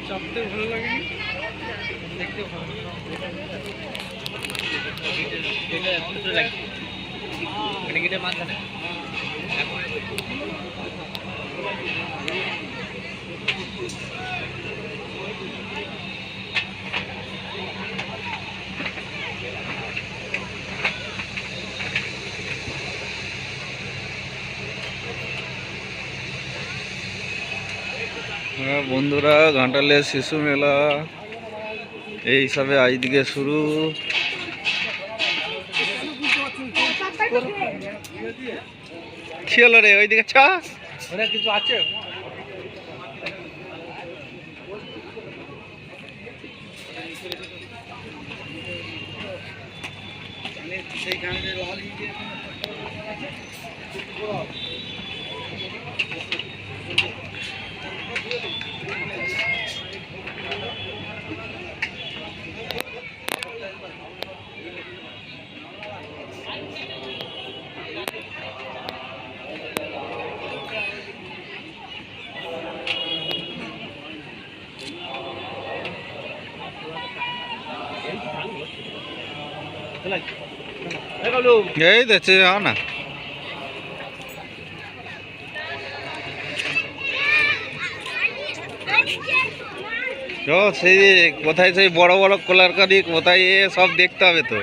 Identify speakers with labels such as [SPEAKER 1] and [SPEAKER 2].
[SPEAKER 1] চাপতে ভালো লাগেনি, দেখতে ভালো লাগে। এটা গিটে মাঝখানে
[SPEAKER 2] বন্ধুরা, ঘাটালের শিশু মেলা এই হিসাবে আজ দিকে শুরু। কি হলো রে ওইদিকে?
[SPEAKER 1] কিছু আছে।
[SPEAKER 2] এই দেখছে যাও না। সেই কোথায় সেই বড় বড় কলারকারি কোথায় সব দেখতে হবে তো।